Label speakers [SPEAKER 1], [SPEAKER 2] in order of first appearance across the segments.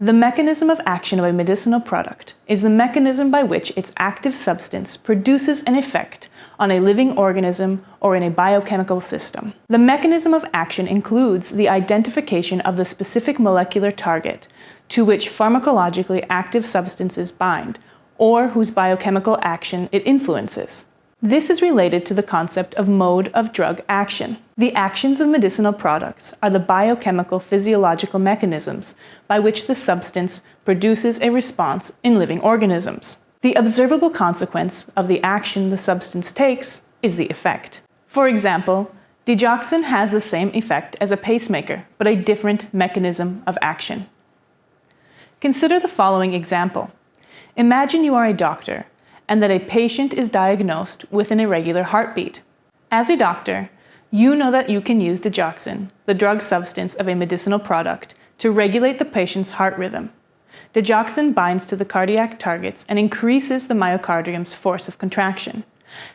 [SPEAKER 1] The mechanism of action of a medicinal product is the mechanism by which its active substance produces an effect on a living organism or in a biochemical system. The mechanism of action includes the identification of the specific molecular target to which pharmacologically active substances bind, or whose biochemical action it influences. This is related to the concept of mode of drug action. The actions of medicinal products are the biochemical physiological mechanisms by which the substance produces a response in living organisms. The observable consequence of the action the substance takes is the effect. For example, digoxin has the same effect as a pacemaker, but a different mechanism of action. Consider the following example. Imagine you are a doctor and that a patient is diagnosed with an irregular heartbeat. As a doctor, you know that you can use digoxin, the drug substance of a medicinal product, to regulate the patient's heart rhythm. Digoxin binds to the cardiac targets and increases the myocardium's force of contraction.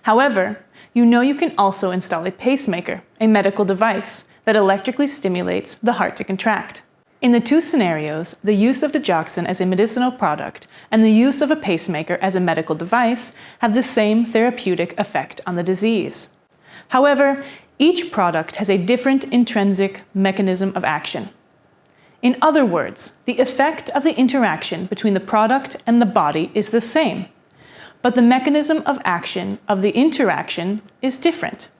[SPEAKER 1] However, you know you can also install a pacemaker, a medical device, that electrically stimulates the heart to contract. In the two scenarios, the use of digoxin as a medicinal product and the use of a pacemaker as a medical device have the same therapeutic effect on the disease. However, each product has a different intrinsic mechanism of action. In other words, the effect of the interaction between the product and the body is the same, but the mechanism of action of the interaction is different.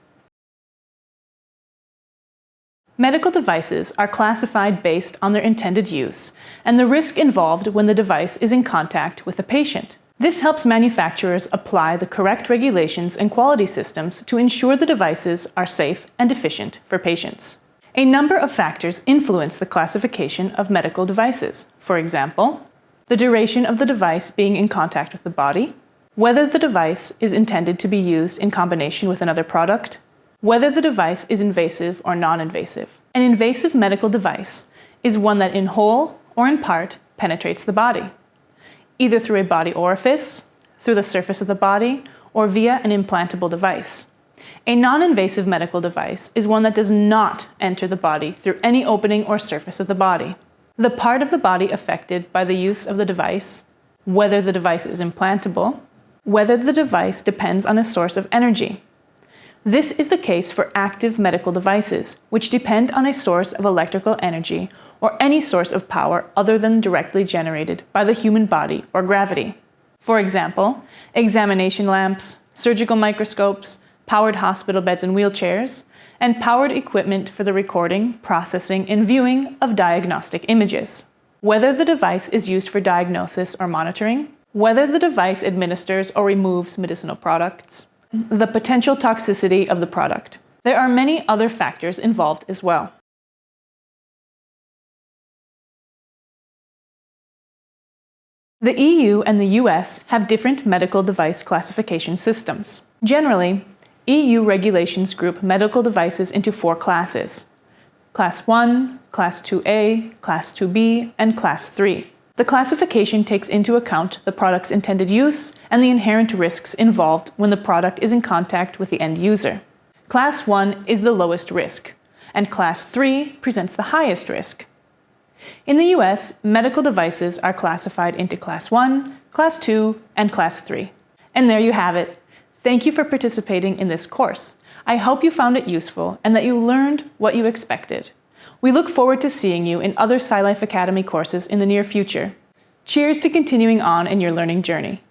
[SPEAKER 1] Medical devices are classified based on their intended use and the risk involved when the device is in contact with a patient. This helps manufacturers apply the correct regulations and quality systems to ensure the devices are safe and efficient for patients. A number of factors influence the classification of medical devices. For example, the duration of the device being in contact with the body, whether the device is intended to be used in combination with another product, whether the device is invasive or non-invasive. An invasive medical device is one that in whole or in part penetrates the body, either through a body orifice, through the surface of the body, or via an implantable device. A non-invasive medical device is one that does not enter the body through any opening or surface of the body. The part of the body affected by the use of the device, whether the device is implantable, whether the device depends on a source of energy. This is the case for active medical devices, which depend on a source of electrical energy or any source of power other than directly generated by the human body or gravity. For example, examination lamps, surgical microscopes, powered hospital beds and wheelchairs, and powered equipment for the recording, processing, and viewing of diagnostic images. Whether the device is used for diagnosis or monitoring, whether the device administers or removes medicinal products, the potential toxicity of the product. There are many other factors involved as well. The EU and the US have different medical device classification systems. Generally, EU regulations group medical devices into 4 classes: Class 1, Class 2A, Class 2B, and Class 3. The classification takes into account the product's intended use and the inherent risks involved when the product is in contact with the end user. Class 1 is the lowest risk, and Class 3 presents the highest risk. In the US, medical devices are classified into Class 1, Class 2, and Class 3. And there you have it. Thank you for participating in this course. I hope you found it useful and that you learned what you expected. We look forward to seeing you in other Scilife Academy courses in the near future. Cheers to continuing on in your learning journey.